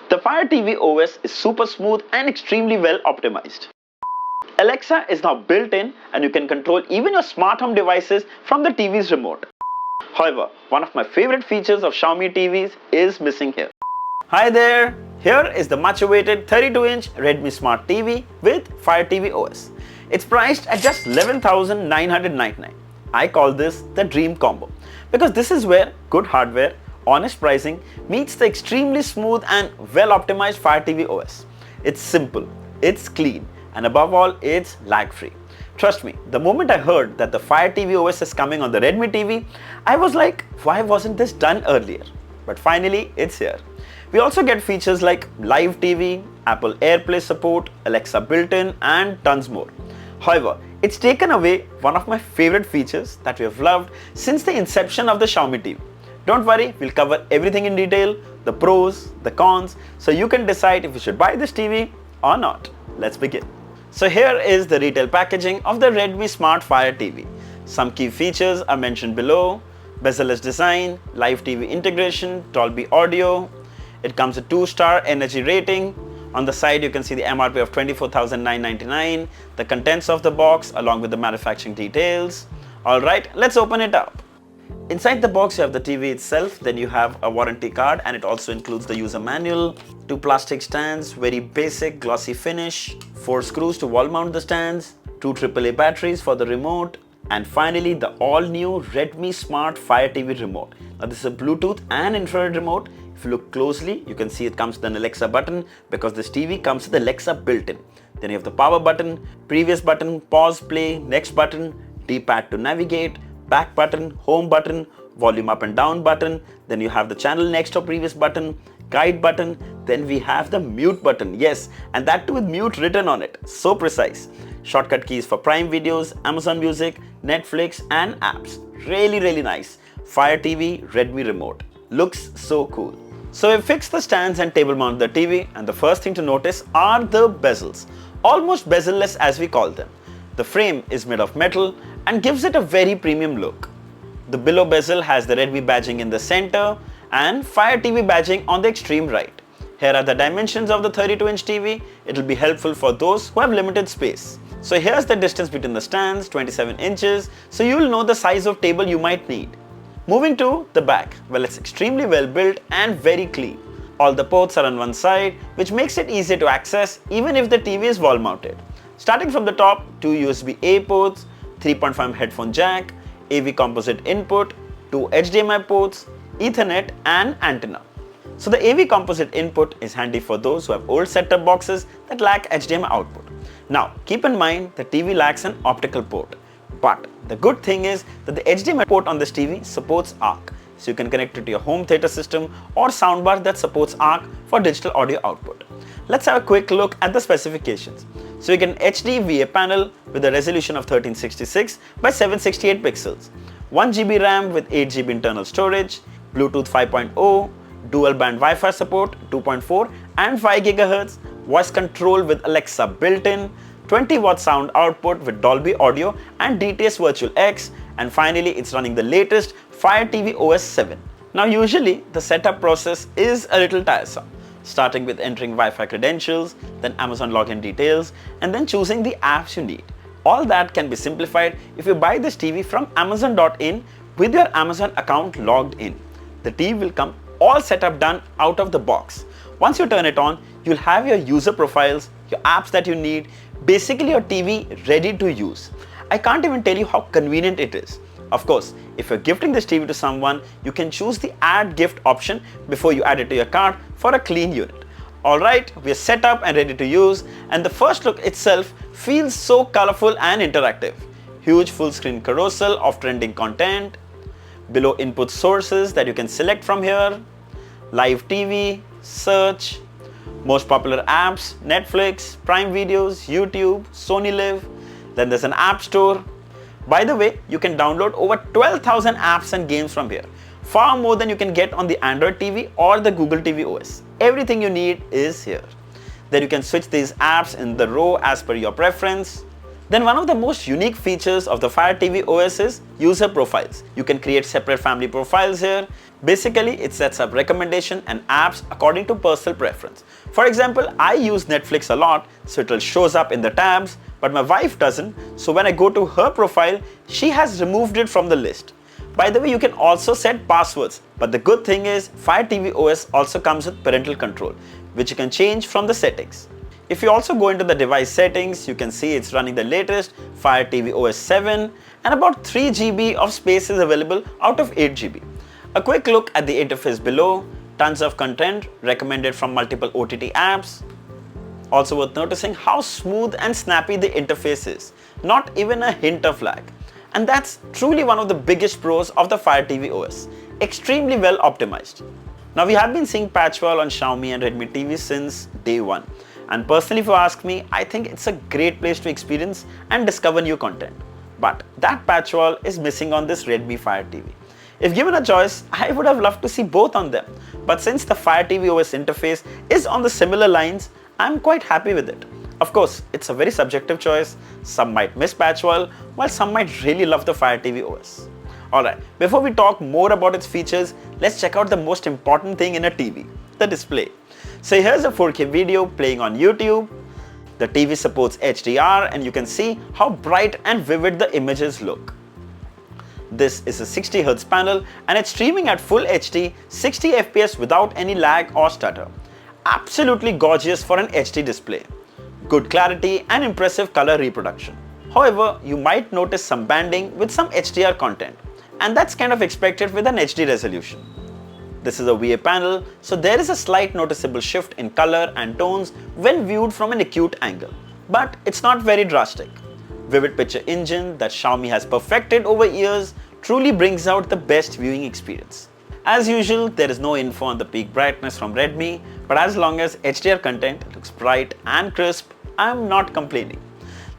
The Fire TV OS is super smooth and extremely well optimized. Alexa is now built in and you can control even your smart home devices from the TV's remote. However, one of my favorite features of Xiaomi TVs is missing here. Hi there! Here is the much awaited 32-inch Redmi Smart TV with Fire TV OS. It's priced at just 11,999. I call this the dream combo because this is where good hardware, honest pricing meets the extremely smooth and well optimized Fire TV OS. It's simple, it's clean, and above all, it's lag-free. Trust me, the moment I heard that the Fire TV OS is coming on the Redmi TV, I was like, why wasn't this done earlier? But finally, it's here. We also get features like Live TV, Apple AirPlay support, Alexa built-in, and tons more. However, it's taken away one of my favorite features that we have loved since the inception of the Xiaomi TV. Don't worry, we'll cover everything in detail, the pros, the cons, so you can decide if you should buy this TV or not. Let's begin. So here is the retail packaging of the Redmi Smart Fire TV. Some key features are mentioned below: bezel-less design, Live TV integration, Dolby audio. It comes with 2-star energy rating. On the side you can see the MRP of 24,999, the contents of the box along with the manufacturing details. Alright, let's open it up. Inside the box you have the TV itself, then you have a warranty card and it also includes the user manual, 2 plastic stands, very basic glossy finish, 4 screws to wall mount the stands, 2 AAA batteries for the remote, and finally the all new Redmi Smart Fire TV remote. Now this is a Bluetooth and infrared remote. If you look closely, you can see it comes with an Alexa button because this TV comes with Alexa built-in. Then you have the power button, previous button, pause, play, next button, D-pad to navigate, back button, home button, volume up and down button. Then you have the channel next or previous button, guide button. Then we have the mute button, yes, and that too with mute written on it. So precise. Shortcut keys for Prime videos, Amazon Music, Netflix, and apps. Really nice. Fire TV Redmi remote. Looks so cool. So we fixed the stands and table mount the TV, and the first thing to notice are the bezels. Almost bezel-less as we call them. The frame is made of metal and gives it a very premium look. The below bezel has the Redmi badging in the center and Fire TV badging on the extreme right. Here are the dimensions of the 32-inch TV. It will be helpful for those who have limited space. So here's the distance between the stands, 27 inches, so you will know the size of table you might need. Moving to the back, well, it's extremely well built and very clean. All the ports are on one side, which makes it easy to access even if the TV is wall mounted. Starting from the top, 2 USB-A ports, 3.5 headphone jack, AV composite input, 2 HDMI ports, Ethernet and antenna. So the AV composite input is handy for those who have old set-top boxes that lack HDMI output. Now keep in mind the TV lacks an optical port, but the good thing is that the HDMI port on this TV supports ARC, so you can connect it to your home theater system or soundbar that supports ARC for digital audio output. Let's have a quick look at the specifications. So you get an HD VA panel with a resolution of 1366 by 768 pixels, 1 GB RAM with 8 GB internal storage, Bluetooth 5.0, dual band Wi-Fi support 2.4 and 5 GHz, voice control with Alexa built-in, 20 watt sound output with Dolby audio and DTS Virtual X, and finally it's running the latest Fire TV OS 7. Now usually the setup process is a little tiresome, starting with entering Wi-Fi credentials, then Amazon login details, and then choosing the apps you need. All that can be simplified if you buy this TV from Amazon.in with your Amazon account logged in. The TV will come all setup done out of the box. Once you turn it on, you'll have your user profiles, your apps that you need, basically your TV ready to use. I can't even tell you how convenient it is. Of course, if you're gifting this TV to someone, you can choose the add gift option before you add it to your cart for a clean unit. Alright, we're set up and ready to use, and the first look itself feels so colorful and interactive. Huge full screen carousel of trending content, below input sources that you can select from here, Live TV, search, most popular apps, Netflix, Prime Videos, YouTube, Sony Live, then there's an app store. By the way, you can download over 12,000 apps and games from here, far more than you can get on the Android TV or the Google TV OS. Everything you need is here. Then you can switch these apps in the row as per your preference. Then one of the most unique features of the Fire TV OS is user profiles. You can create separate family profiles here. Basically, it sets up recommendation and apps according to personal preference. For example, I use Netflix a lot, so it shows up in the tabs, but my wife doesn't. So when I go to her profile, she has removed it from the list. By the way, you can also set passwords, but the good thing is Fire TV OS also comes with parental control, which you can change from the settings. If you also go into the device settings, you can see it's running the latest Fire TV OS 7 and about 3 GB of space is available out of 8 GB. A quick look at the interface below, tons of content recommended from multiple OTT apps. Also worth noticing how smooth and snappy the interface is, not even a hint of lag. And that's truly one of the biggest pros of the Fire TV OS, extremely well optimized. Now we have been seeing patch wall on Xiaomi and Redmi TV since day one. And personally, if you ask me, I think it's a great place to experience and discover new content. But that patch wall is missing on this Redmi Fire TV. If given a choice, I would have loved to see both on them. But since the Fire TV OS interface is on the similar lines, I'm quite happy with it. Of course, it's a very subjective choice. Some might miss patch wall, while some might really love the Fire TV OS. Alright, before we talk more about its features, let's check out the most important thing in a TV, the display. So here's a 4K video playing on YouTube. The TV supports HDR and you can see how bright and vivid the images look. This is a 60Hz panel and it's streaming at full HD 60 FPS without any lag or stutter. Absolutely gorgeous for an HD display. Good clarity and impressive color reproduction. However, you might notice some banding with some HDR content, and that's kind of expected with an HD resolution. This is a VA panel, so there is a slight noticeable shift in color and tones when viewed from an acute angle. But it's not very drastic. Vivid Picture Engine that Xiaomi has perfected over years truly brings out the best viewing experience. As usual, there is no info on the peak brightness from Redmi, but as long as HDR content looks bright and crisp, I'm not complaining.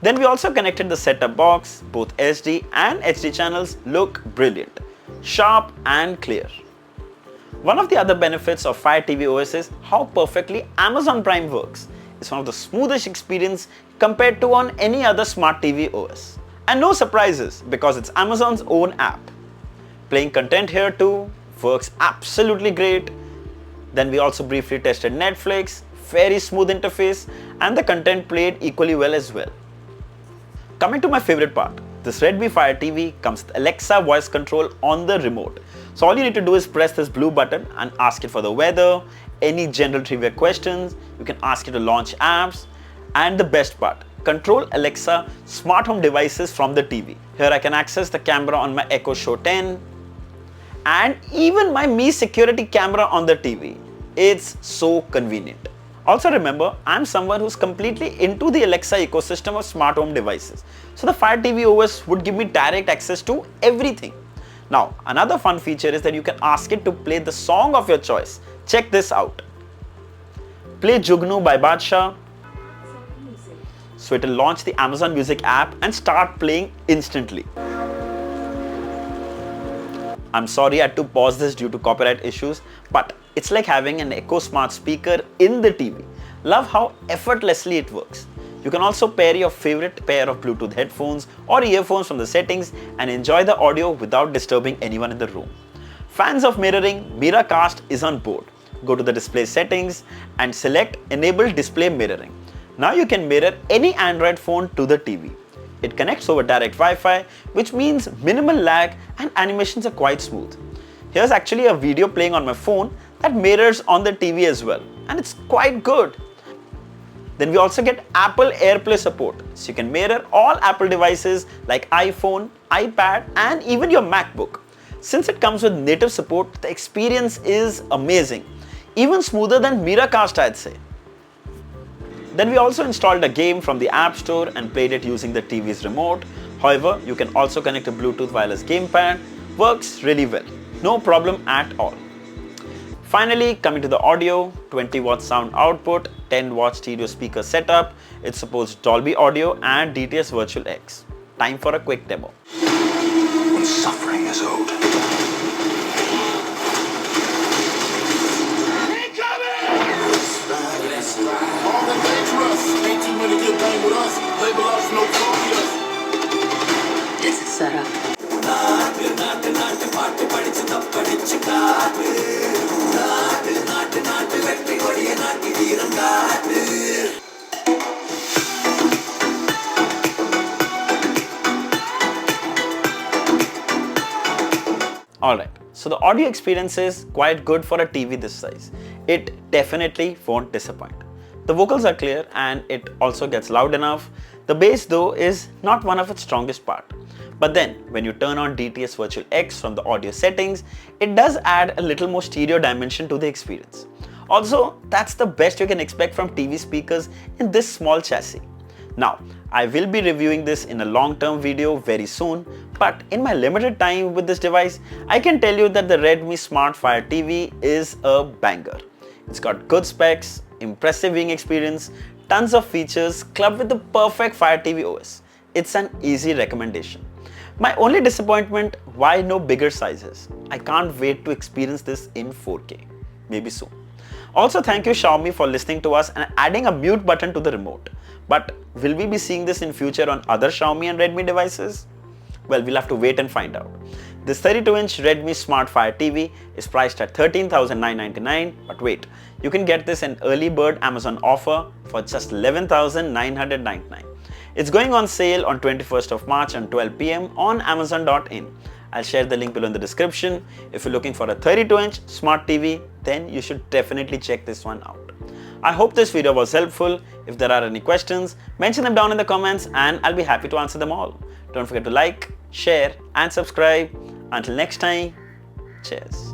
Then we also connected the set-top box. Both SD and HD channels look brilliant, sharp and clear. One of the other benefits of Fire TV OS is how perfectly Amazon Prime works. It's one of the smoothest experience compared to on any other smart TV OS. And no surprises because it's Amazon's own app. Playing content here too works absolutely great. Then we also briefly tested Netflix, very smooth interface, and the content played equally well as well. Coming to my favorite part, this Redmi Fire TV comes with Alexa voice control on the remote. So all you need to do is press this blue button and ask it for the weather, any general trivia questions, you can ask it to launch apps, and the best part, control Alexa smart home devices from the TV. Here I can access the camera on my Echo Show 10 and even my Mi security camera on the TV. It's so convenient. Also remember, I'm someone who's completely into the Alexa ecosystem of smart home devices. So the Fire TV OS would give me direct access to everything. Now, another fun feature is that you can ask it to play the song of your choice. Check this out. Play Jugnu by Badshah. So it will launch the Amazon Music app and start playing instantly. I'm sorry I had to pause this due to copyright issues, but it's like having an Echo Smart speaker in the TV. Love how effortlessly it works. You can also pair your favorite pair of Bluetooth headphones or earphones from the settings and enjoy the audio without disturbing anyone in the room. Fans of mirroring, Miracast is on board. Go to the display settings and select Enable Display Mirroring. Now you can mirror any Android phone to the TV. It connects over direct Wi-Fi, which means minimal lag and animations are quite smooth. Here's actually a video playing on my phone that mirrors on the TV as well, and it's quite good. Then we also get Apple AirPlay support, so you can mirror all Apple devices like iPhone, iPad, and even your MacBook. Since it comes with native support, the experience is amazing, even smoother than Miracast, I'd say. Then we also installed a game from the App Store and played it using the TV's remote. However, you can also connect a Bluetooth wireless gamepad. Works really well. No problem at all. Finally, coming to the audio, 20 watt sound output, 10 watt stereo speaker setup. It supports Dolby Audio and DTS Virtual X. Time for a quick demo. When suffering is owed. All the dangerous, ain't too many good bang with us. Label us notorious. setup. Alright, so the audio experience is quite good for a TV this size. It definitely won't disappoint. The vocals are clear and it also gets loud enough. The bass though is not one of its strongest part. But then when you turn on DTS Virtual X from the audio settings, it does add a little more stereo dimension to the experience. Also, that's the best you can expect from TV speakers in this small chassis. Now, I will be reviewing this in a long-term video very soon, but in my limited time with this device, I can tell you that the Redmi Smart Fire TV is a banger. It's got good specs, impressive viewing experience, tons of features clubbed with the perfect Fire TV OS. It's an easy recommendation. My only disappointment, why no bigger sizes? I can't wait to experience this in 4K. Maybe soon. Also, thank you Xiaomi for listening to us and adding a mute button to the remote. But will we be seeing this in future on other Xiaomi and Redmi devices? Well, we'll have to wait and find out. This 32-inch Redmi Smart Fire TV is priced at $13,999, but wait, you can get this in early bird Amazon offer for just $11,999. It's going on sale on 21st of March at 12 PM on Amazon.in. I'll share the link below in the description. If you're looking for a 32-inch smart TV, then you should definitely check this one out. I hope this video was helpful. If there are any questions, mention them down in the comments and I'll be happy to answer them all. Don't forget to like, share and subscribe. Until next time, cheers.